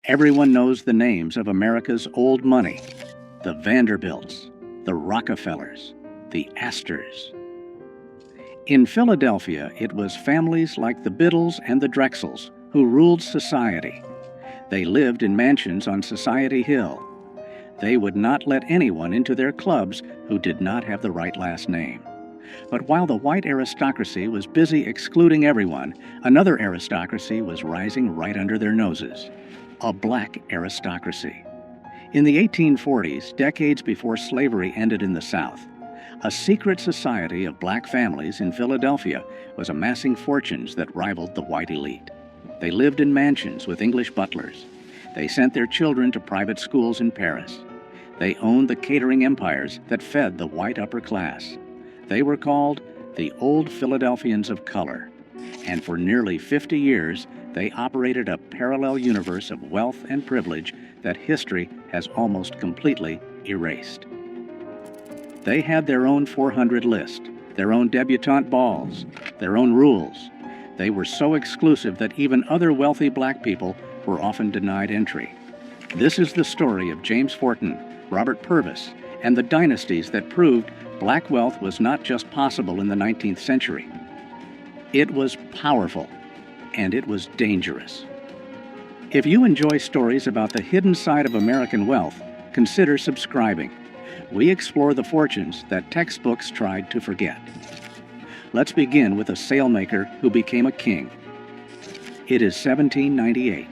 Everyone knows the names of America's old money: the Vanderbilts, the Rockefellers, the Astors. In Philadelphia, it was families like the Biddles and the Drexels who ruled society. They lived in mansions on Society Hill. They would not let anyone into their clubs who did not have the right last name. But while the white aristocracy was busy excluding everyone, another aristocracy was rising right under their noses: a black aristocracy. In the 1840s, decades before slavery ended in the South, a secret society of black families in Philadelphia was amassing fortunes that rivaled the white elite. They lived in mansions with English butlers. They sent their children to private schools in Paris. They owned the catering empires that fed the white upper class. They were called the Old Philadelphians of color. And for nearly 50 years, they operated a parallel universe of wealth and privilege that history has almost completely erased. They had their own 400 list, their own debutante balls, their own rules. They were so exclusive that even other wealthy black people were often denied entry. This is the story of James Forten, Robert Purvis, and the dynasties that proved black wealth was not just possible in the 19th century. It was powerful, and it was dangerous. If you enjoy stories about the hidden side of American wealth, consider subscribing. We explore the fortunes that textbooks tried to forget. Let's begin with a sailmaker who became a king. It is 1798.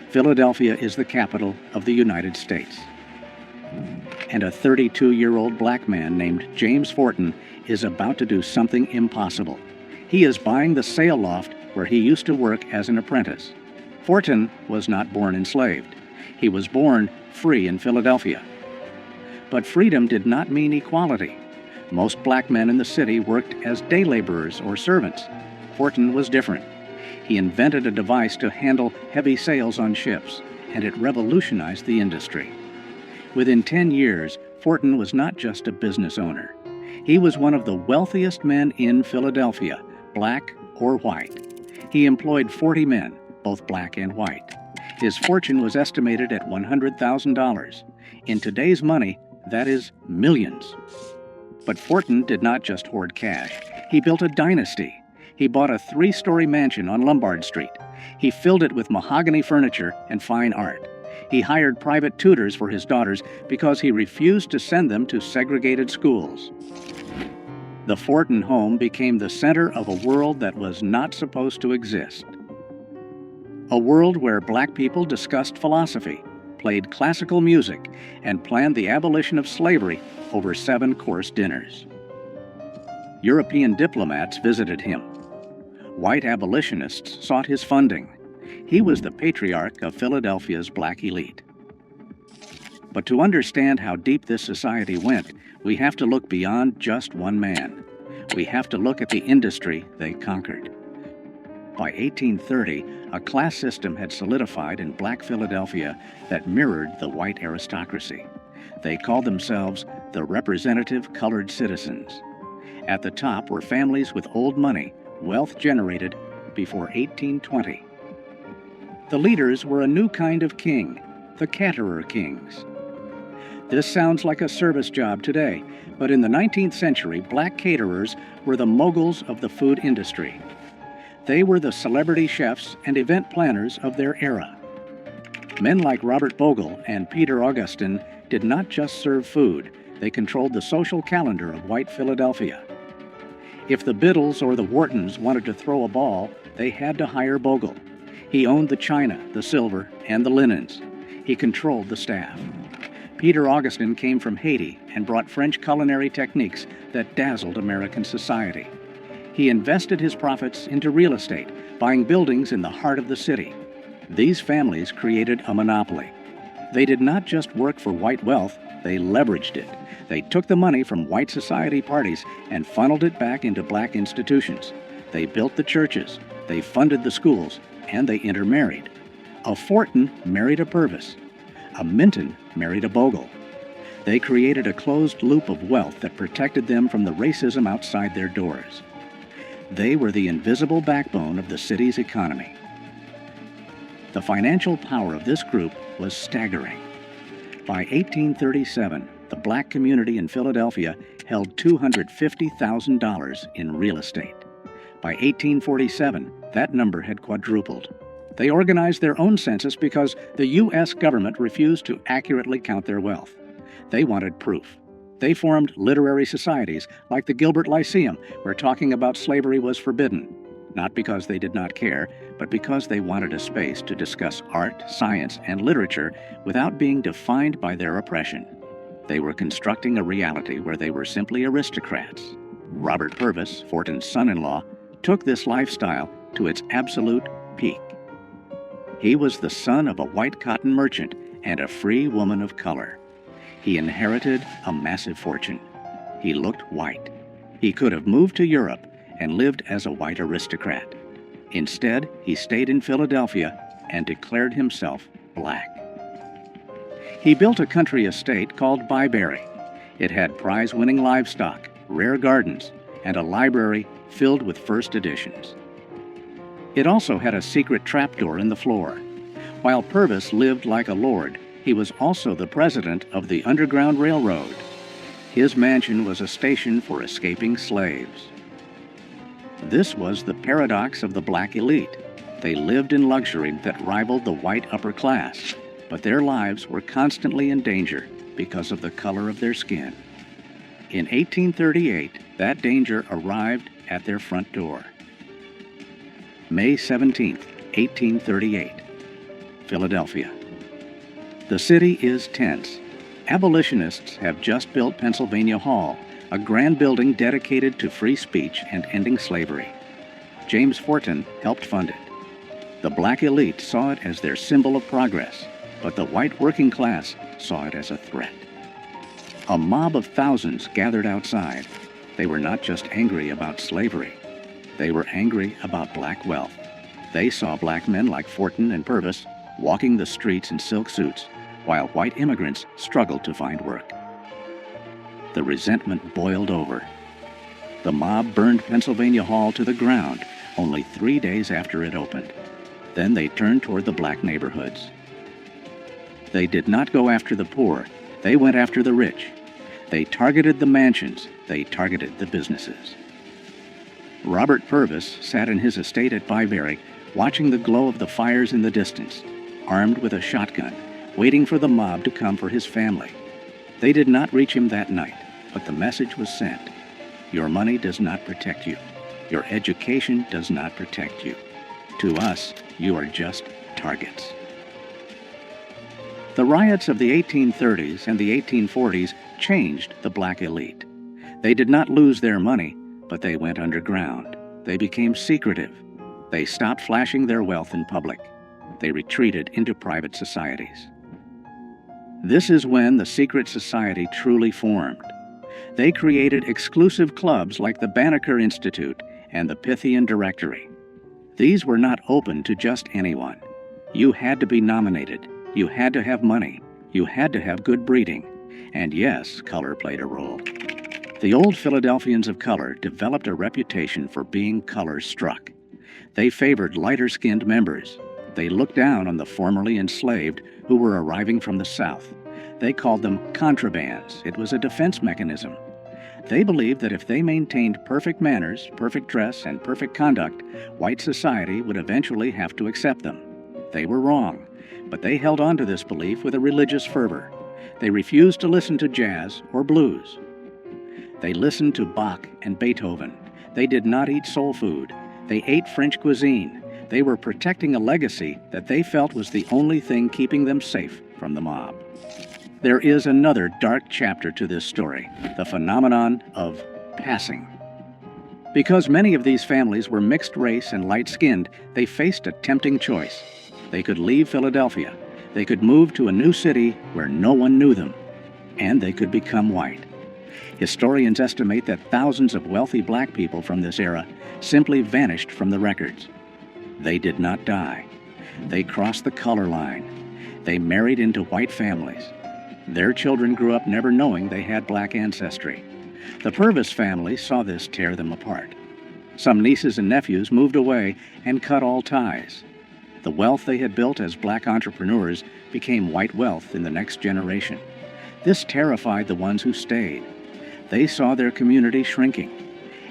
Philadelphia is the capital of the United States. And a 32-year-old black man named James Forten is about to do something impossible. He is buying the sail loft where he used to work as an apprentice. Forten was not born enslaved. He was born free in Philadelphia. But freedom did not mean equality. Most black men in the city worked as day laborers or servants. Forten was different. He invented a device to handle heavy sails on ships, and it revolutionized the industry. Within 10 years, Forten was not just a business owner. He was one of the wealthiest men in Philadelphia, black or white. He employed 40 men, both black and white. His fortune was estimated at $100,000. In today's money, that is millions. But Forten did not just hoard cash. He built a dynasty. He bought a 3-story mansion on Lombard Street. He filled it with mahogany furniture and fine art. He hired private tutors for his daughters because he refused to send them to segregated schools. The Forten home became the center of a world that was not supposed to exist. A world where black people discussed philosophy, played classical music, and planned the abolition of slavery over 7-course dinners. European diplomats visited him. White abolitionists sought his funding. He was the patriarch of Philadelphia's black elite. But to understand how deep this society went, we have to look beyond just one man. We have to look at the industry they conquered. By 1830, a class system had solidified in black Philadelphia that mirrored the white aristocracy. They called themselves the representative colored citizens. At the top were families with old money, wealth generated before 1820. The leaders were a new kind of king, the caterer kings. This sounds like a service job today, but in the 19th century, black caterers were the moguls of the food industry. They were the celebrity chefs and event planners of their era. Men like Robert Bogle and Peter Augustin did not just serve food, they controlled the social calendar of white Philadelphia. If the Biddles or the Whartons wanted to throw a ball, they had to hire Bogle. He owned the china, the silver, and the linens. He controlled the staff. Peter Augustin came from Haiti and brought French culinary techniques that dazzled American society. He invested his profits into real estate, buying buildings in the heart of the city. These families created a monopoly. They did not just work for white wealth, they leveraged it. They took the money from white society parties and funneled it back into black institutions. They built the churches, they funded the schools, and they intermarried. A Forten married a Purvis. A Minton married a Bogle. They created a closed loop of wealth that protected them from the racism outside their doors. They were the invisible backbone of the city's economy. The financial power of this group was staggering. By 1837, the black community in Philadelphia held $250,000 in real estate. By 1847, that number had quadrupled. They organized their own census because the U.S. government refused to accurately count their wealth. They wanted proof. They formed literary societies like the Gilbert Lyceum, where talking about slavery was forbidden, not because they did not care, but because they wanted a space to discuss art, science, and literature without being defined by their oppression. They were constructing a reality where they were simply aristocrats. Robert Purvis, Fortin's son-in-law, took this lifestyle to its absolute peak. He was the son of a white cotton merchant and a free woman of color. He inherited a massive fortune. He looked white. He could have moved to Europe and lived as a white aristocrat. Instead, he stayed in Philadelphia and declared himself black. He built a country estate called Byberry. It had prize-winning livestock, rare gardens, and a library filled with first editions. It also had a secret trapdoor in the floor. While Purvis lived like a lord, he was also the president of the Underground Railroad. His mansion was a station for escaping slaves. This was the paradox of the black elite. They lived in luxury that rivaled the white upper class, but their lives were constantly in danger because of the color of their skin. In 1838, that danger arrived at their front door. May 17, 1838, Philadelphia. The city is tense. Abolitionists have just built Pennsylvania Hall, a grand building dedicated to free speech and ending slavery. James Fortin helped fund it. The black elite saw it as their symbol of progress, but the white working class saw it as a threat. A mob of thousands gathered outside. They were not just angry about slavery. They were angry about black wealth. They saw black men like Fortin and Purvis walking the streets in silk suits, while white immigrants struggled to find work. The resentment boiled over. The mob burned Pennsylvania Hall to the ground only 3 days after it opened. Then they turned toward the black neighborhoods. They did not go after the poor. They went after the rich. They targeted the mansions. They targeted the businesses. Robert Purvis sat in his estate at Byberry, watching the glow of the fires in the distance, armed with a shotgun, waiting for the mob to come for his family. They did not reach him that night, but the message was sent. Your money does not protect you. Your education does not protect you. To us, you are just targets. The riots of the 1830s and the 1840s changed the black elite. They did not lose their money, but they went underground. They became secretive. They stopped flashing their wealth in public. They retreated into private societies. This is when the secret society truly formed. They created exclusive clubs like the Banneker Institute and the Pythian Directory. These were not open to just anyone. You had to be nominated. You had to have money. You had to have good breeding. And yes, color played a role. The Old Philadelphians of color developed a reputation for being color-struck. They favored lighter-skinned members. They looked down on the formerly enslaved who were arriving from the South. They called them contrabands. It was a defense mechanism. They believed that if they maintained perfect manners, perfect dress, and perfect conduct, white society would eventually have to accept them. They were wrong, but they held on to this belief with a religious fervor. They refused to listen to jazz or blues. They listened to Bach and Beethoven. They did not eat soul food. They ate French cuisine. They were protecting a legacy that they felt was the only thing keeping them safe from the mob. There is another dark chapter to this story, the phenomenon of passing. Because many of these families were mixed race and light-skinned, they faced a tempting choice. They could leave Philadelphia. They could move to a new city where no one knew them. And they could become white. Historians estimate that thousands of wealthy black people from this era simply vanished from the records. They did not die. They crossed the color line. They married into white families. Their children grew up never knowing they had black ancestry. The Purvis family saw this tear them apart. Some nieces and nephews moved away and cut all ties. The wealth they had built as black entrepreneurs became white wealth in the next generation. This terrified the ones who stayed. They saw their community shrinking.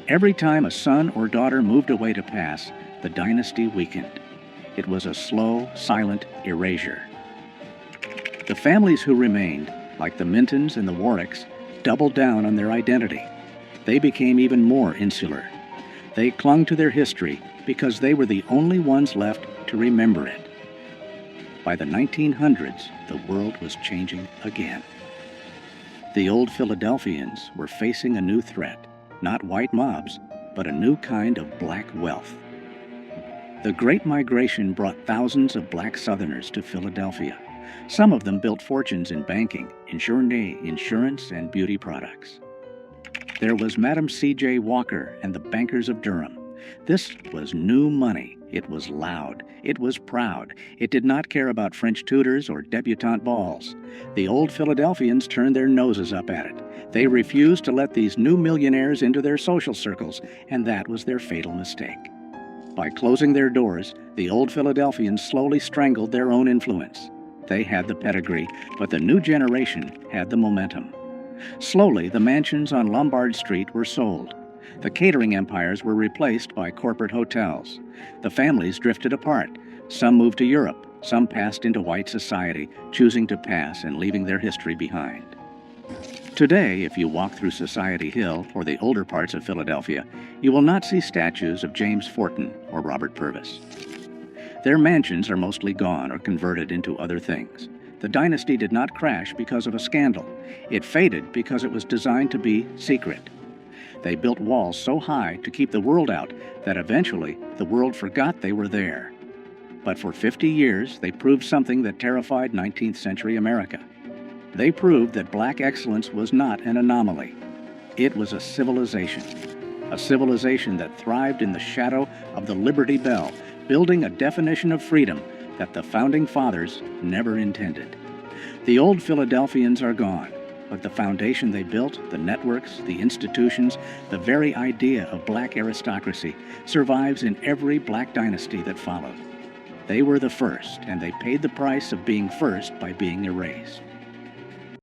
Every time a son or daughter moved away to pass, the dynasty weakened. It was a slow, silent erasure. The families who remained, like the Mintons and the Warwicks, doubled down on their identity. They became even more insular. They clung to their history because they were the only ones left to remember it. By the 1900s, the world was changing again. The Old Philadelphians were facing a new threat, not white mobs, but a new kind of black wealth. The Great Migration brought thousands of black Southerners to Philadelphia. Some of them built fortunes in banking, insurance, and beauty products. There was Madam C.J. Walker and the bankers of Durham. This was new money. It was loud. It was proud. It did not care about French tutors or debutante balls. The Old Philadelphians turned their noses up at it. They refused to let these new millionaires into their social circles, and that was their fatal mistake. By closing their doors, the Old Philadelphians slowly strangled their own influence. They had the pedigree, but the new generation had the momentum. Slowly, the mansions on Lombard Street were sold. The catering empires were replaced by corporate hotels. The families drifted apart. Some moved to Europe. Some passed into white society, choosing to pass and leaving their history behind. Today, if you walk through Society Hill or the older parts of Philadelphia, you will not see statues of James Forten or Robert Purvis. Their mansions are mostly gone or converted into other things. The dynasty did not crash because of a scandal. It faded because it was designed to be secret. They built walls so high to keep the world out that eventually the world forgot they were there. But for 50 years, they proved something that terrified 19th century America. They proved that black excellence was not an anomaly. It was a civilization that thrived in the shadow of the Liberty Bell, building a definition of freedom that the Founding Fathers never intended. The Old Philadelphians are gone, but the foundation they built, the networks, the institutions, the very idea of black aristocracy survives in every black dynasty that followed. They were the first, and they paid the price of being first by being erased.